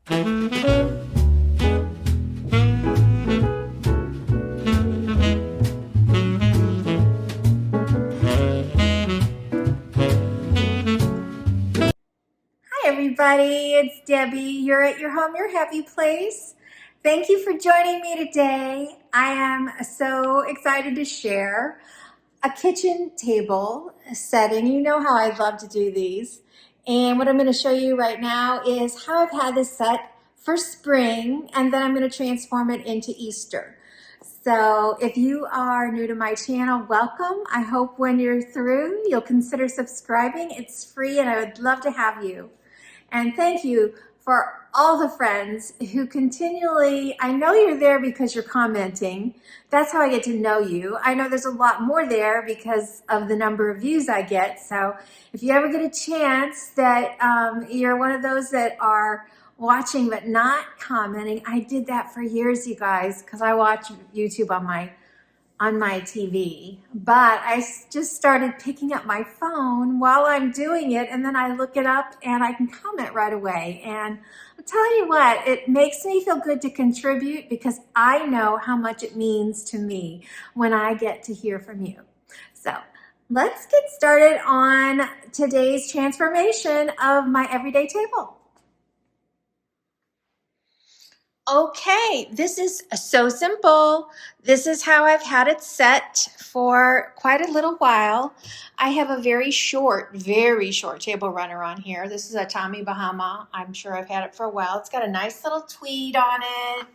Hi everybody, it's Debbie. You're at your home, your happy place. Thank you for joining me today. I am so excited to share a kitchen table setting. You know how I love to do these. And what I'm going to show you right now is how I've had this set for spring, and then I'm going to transform it into Easter. So if you are new to my channel, welcome. I hope when you're through, you'll consider subscribing. It's free and I would love to have you. And thank you for all the friends who continually, I know you're there because you're commenting. That's how I get to know you. I know there's a lot more there because of the number of views I get. So if you ever get a chance that you're one of those that are watching but not commenting, I did that for years, you guys, because I watch YouTube on my TV, but I just started picking up my phone while I'm doing it, and then I look it up and I can comment right away. And I'll tell you what, it makes me feel good to contribute because I know how much it means to me when I get to hear from you. So let's get started on today's transformation of my everyday table. Okay, this is so simple. This is how I've had it set for quite a little while. I have a very short table runner on here. This is a Tommy Bahama. I'm sure I've had it for a while. It's got a nice little tweed on it,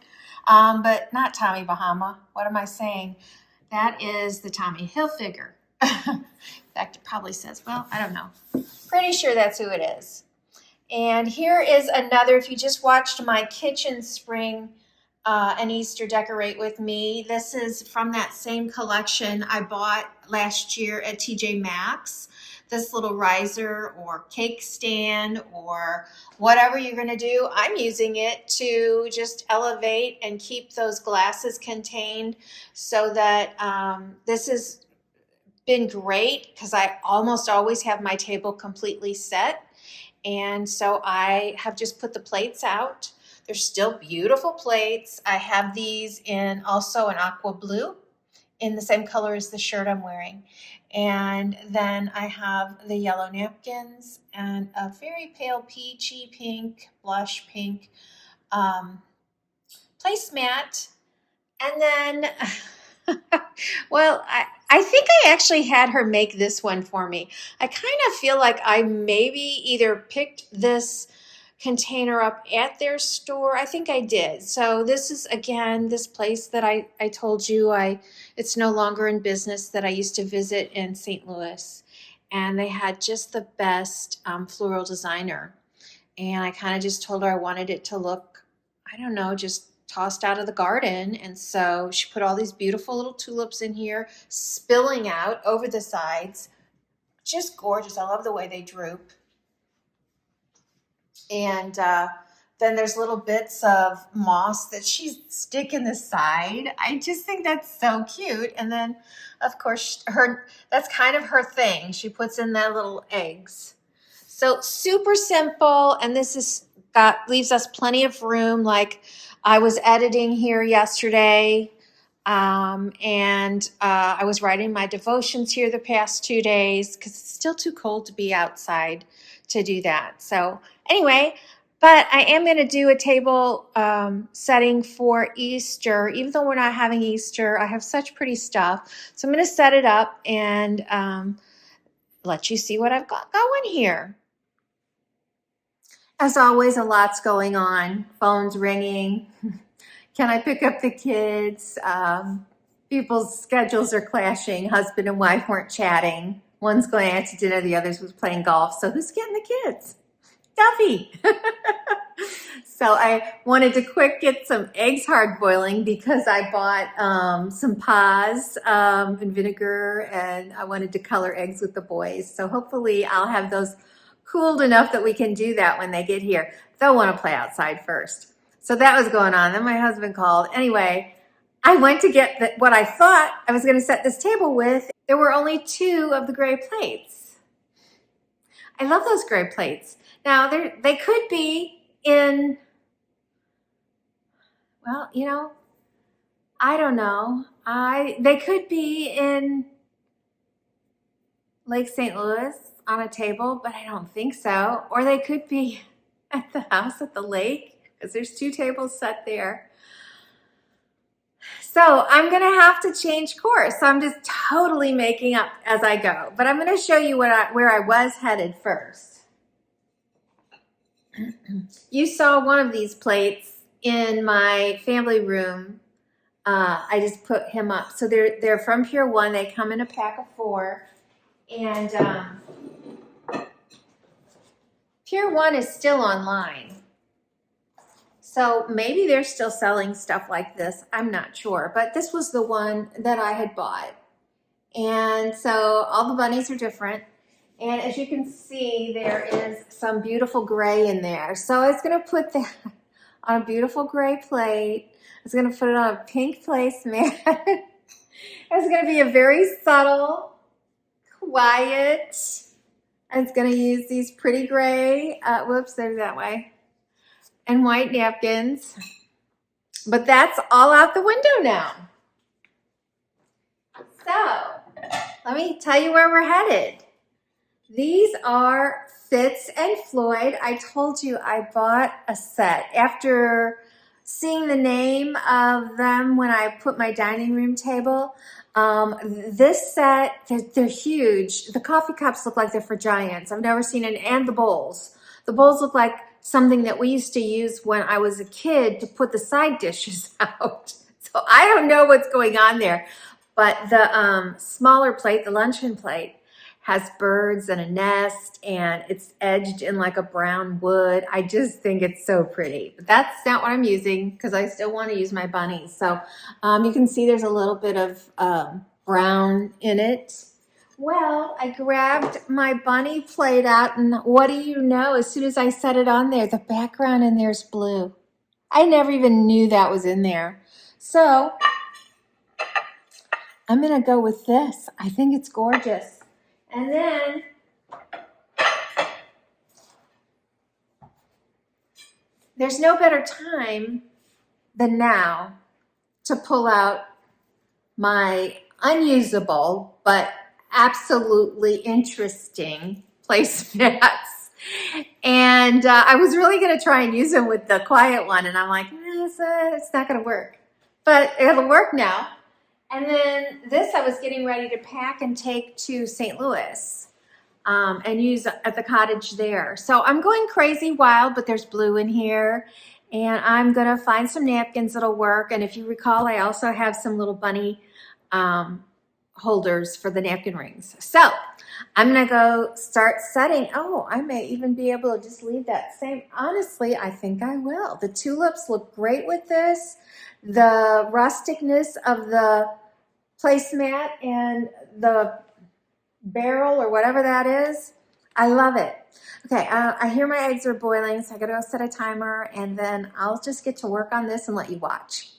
but not Tommy Bahama. What am I saying? That is the Tommy Hilfiger. In fact, it probably says, well, I don't know. Pretty sure that's who it is. And here is another, if you just watched my kitchen spring and Easter decorate with me, this is from that same collection I bought last year at TJ Maxx. This little riser or cake stand or whatever you're going to do, I'm using it to just elevate and keep those glasses contained so that this has been great because I almost always have my table completely set. And so I have just put the plates out. They're still beautiful plates. I have these in also an aqua blue in the same color as the shirt I'm wearing. And then I have the yellow napkins and a very pale peachy pink, blush pink placemat. And then, well, I think I actually had her make this one for me. I kind of feel like I maybe either picked this container up at their store. I think I did. So this is, again, this place that I told you it's no longer in business that I used to visit in St. Louis. And they had just the best floral designer. And I kind of just told her I wanted it to look, I don't know, just tossed out of the garden. And so she put all these beautiful little tulips in here, spilling out over the sides. Just gorgeous. I love the way they droop. And then there's little bits of moss that she's sticking the side. I just think that's so cute. And then, of course, that's kind of her thing. She puts in that little eggs. So super simple. And this leaves us plenty of room. Like, I was editing here yesterday, and I was writing my devotions here the past 2 days because it's still too cold to be outside to do that. So anyway, but I am going to do a table setting for Easter. Even though we're not having Easter, I have such pretty stuff. So I'm going to set it up and let you see what I've got going here. As always, a lot's going on. Phone's ringing. Can I pick up the kids? People's schedules are clashing. Husband and wife weren't chatting. One's going out to dinner, the other was playing golf. So who's getting the kids? Duffy. So I wanted to quick get some eggs hard boiling because I bought some Paz and vinegar, and I wanted to color eggs with the boys. So hopefully I'll have those cooled enough that we can do that when they get here. They'll want to play outside first. So that was going on. Then my husband called. Anyway, I went to get what I thought I was going to set this table with. There were only 2 of the gray plates. I love those gray plates. Now, they could be in Well, you know, I don't know. They could be in Lake St. Louis on a table, but I don't think so. Or they could be at the house at the lake, because there's 2 tables set there. So I'm gonna have to change course. So I'm just totally making up as I go. But I'm gonna show you where I was headed first. You saw one of these plates in my family room. I just put him up. So they're from Pier 1. They come in a pack of 4. And Pier 1 is still online. So maybe they're still selling stuff like this. I'm not sure. But this was the one that I had bought. And so all the bunnies are different. And as you can see, there is some beautiful gray in there. So I was going to put that on a beautiful gray plate. I was going to put it on a pink placemat. It's going to be a very subtle, quiet. I was going to use these pretty gray, whoops, there's that way, and white napkins. But that's all out the window now. So let me tell you where we're headed. These are Fitz and Floyd. I told you I bought a set after seeing the name of them when I put my dining room table. This set, they're huge. The coffee cups look like they're for giants. I've never seen it, and the bowls. The bowls look like something that we used to use when I was a kid to put the side dishes out. So I don't know what's going on there. But the smaller plate, the luncheon plate, has birds and a nest, and it's edged in like a brown wood. I just think it's so pretty. But that's not what I'm using because I still want to use my bunnies. So you can see there's a little bit of brown in it. Well, I grabbed my bunny plate out, and what do you know? As soon as I set it on there, the background in there's blue. I never even knew that was in there. So I'm going to go with this. I think it's gorgeous. And then there's no better time than now to pull out my unusable but absolutely interesting placemats. And I was really going to try and use them with the quiet one, and I'm like, it's not going to work. But it'll work now. And then this I was getting ready to pack and take to St. Louis and use at the cottage there. So I'm going crazy wild, but there's blue in here. And I'm going to find some napkins that'll work. And if you recall, I also have some little bunny holders for the napkin rings. So I'm going to go start setting. Oh, I may even be able to just leave that same. Honestly, I think I will. The tulips look great with this. The rusticness of the placemat and the barrel or whatever that is, I love it. Okay, I hear my eggs are boiling, so I gotta go set a timer, and then I'll just get to work on this and let you watch.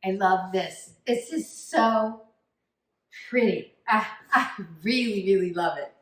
I love this. This is so pretty. I really, really love it.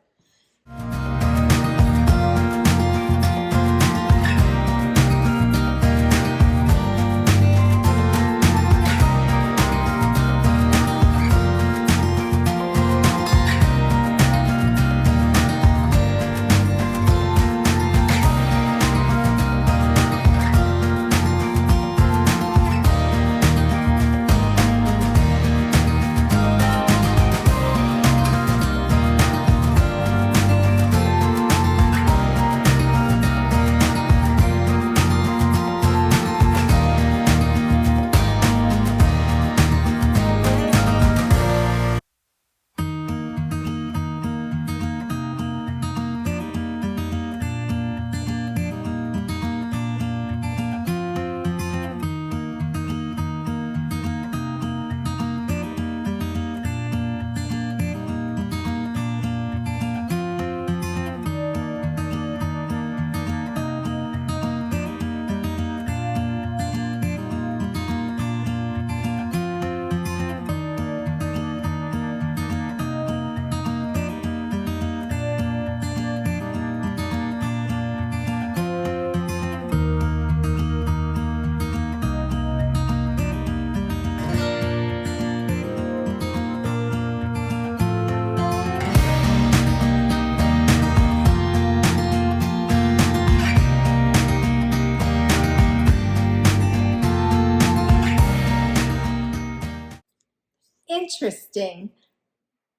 Interesting.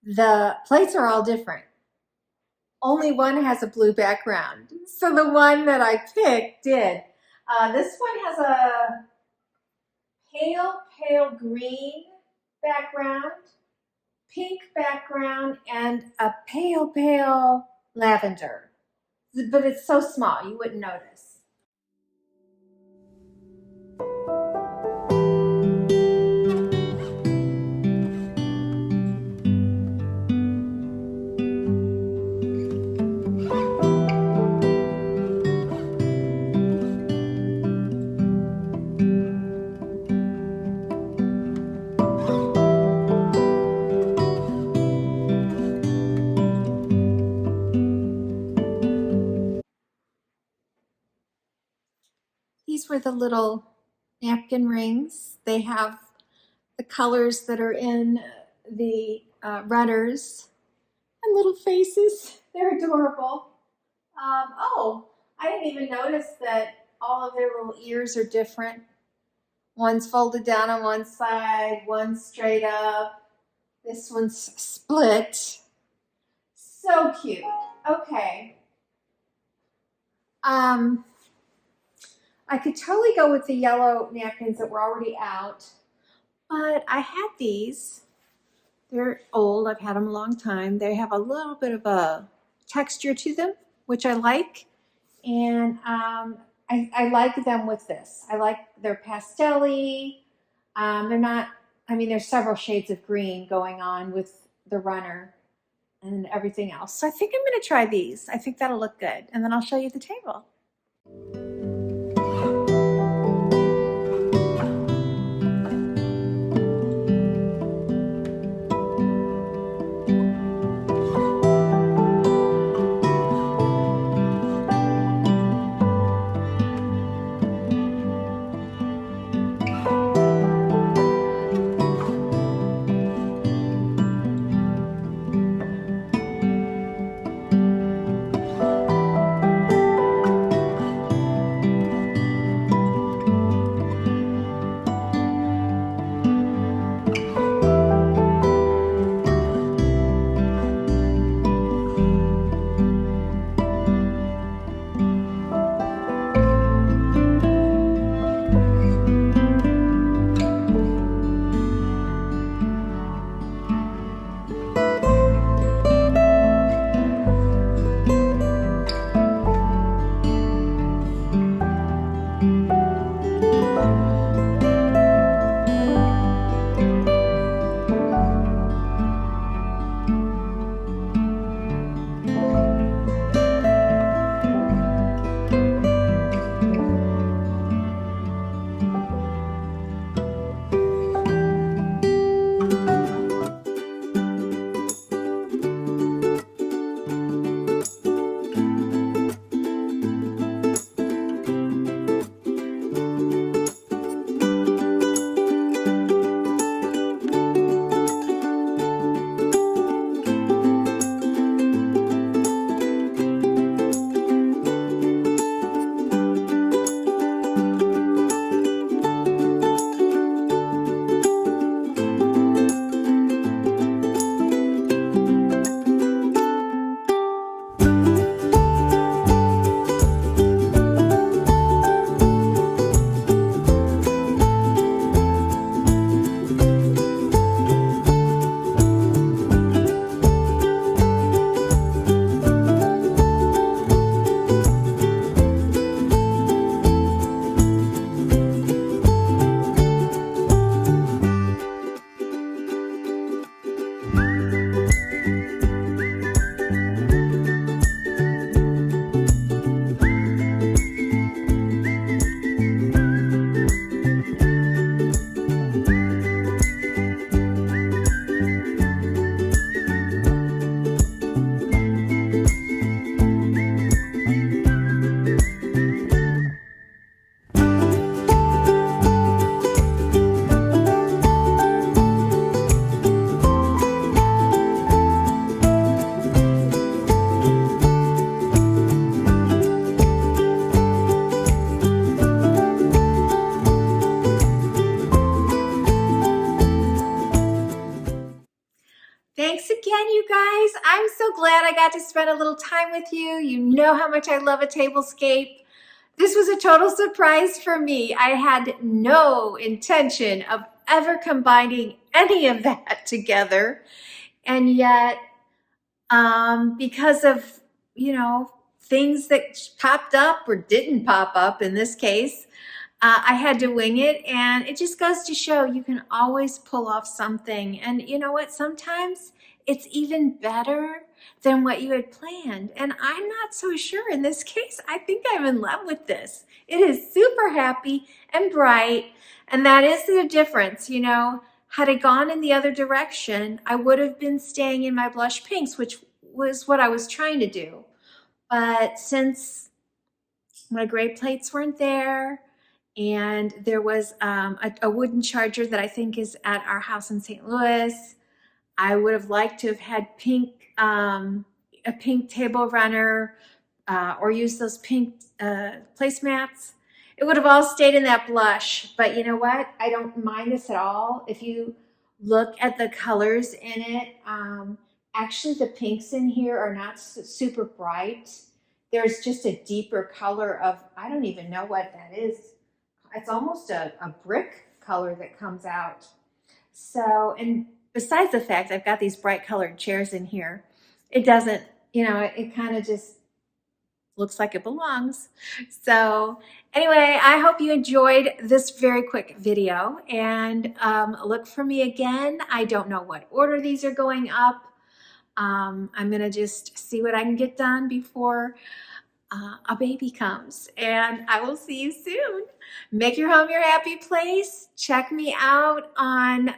The plates are all different. Only one has a blue background. So the one that I picked did. This one has a pale green background, pink background, and a pale lavender. But it's so small, you wouldn't notice. These were the little napkin rings. They have the colors that are in the runners and little faces. They're adorable. Oh, I didn't even notice that all of their little ears are different. One's folded down on one side, one's straight up. This one's split. So cute. Okay. I could totally go with the yellow napkins that were already out, but I had these. They're old. I've had them a long time. They have a little bit of a texture to them, which I like. And I like them with this. I like their pastel-y. They're not, I mean, there's several shades of green going on with the runner and everything else. So I think I'm going to try these. I think that'll look good. And then I'll show you the table. glad I got to spend a little time with you. You know how much I love a tablescape. This was a total surprise for me. I had no intention of ever combining any of that together. And yet, because of, things that popped up or didn't pop up in this case, I had to wing it, and it just goes to show you can always pull off something. And you know what? Sometimes it's even better than what you had planned. And I'm not so sure in this case. I think I'm in love with this. It is super happy and bright, and that is the difference. Had I gone in the other direction, I would have been staying in my blush pinks, which was what I was trying to do. But since my gray plates weren't there, and there was a wooden charger that I think is at our house in St. Louis, I would have liked to have had pink, a pink table runner, or use those pink placemats. It would have all stayed in that blush, but you know what? I don't mind this at all. If you look at the colors in it, actually the pinks in here are not super bright. There's just a deeper color of, I don't even know what that is. It's almost a brick color that comes out. So, and besides the fact I've got these bright colored chairs in here, it doesn't, it kind of just looks like it belongs. So anyway, I hope you enjoyed this very quick video, and look for me again. I don't know what order these are going up. I'm gonna just see what I can get done before a baby comes, and I will see you soon. Make your home your happy place. Check me out on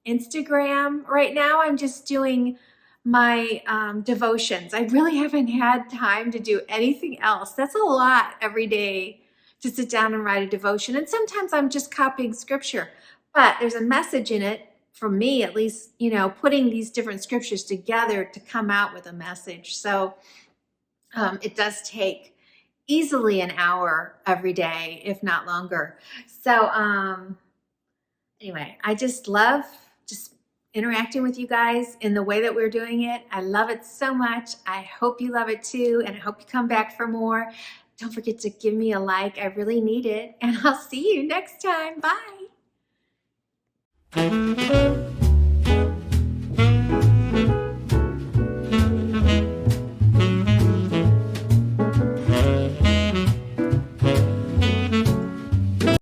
Instagram. Right now I'm just doing my devotions. I really haven't had time to do anything else. That's a lot every day to sit down and write a devotion. And sometimes I'm just copying scripture, but there's a message in it, for me at least, putting these different scriptures together to come out with a message. So it does take easily an hour every day, if not longer. So anyway, I just love interacting with you guys in the way that we're doing it. I love it so much. I hope you love it too, and I hope you come back for more. Don't forget to give me a like. I really need it, and I'll see you next time. Bye.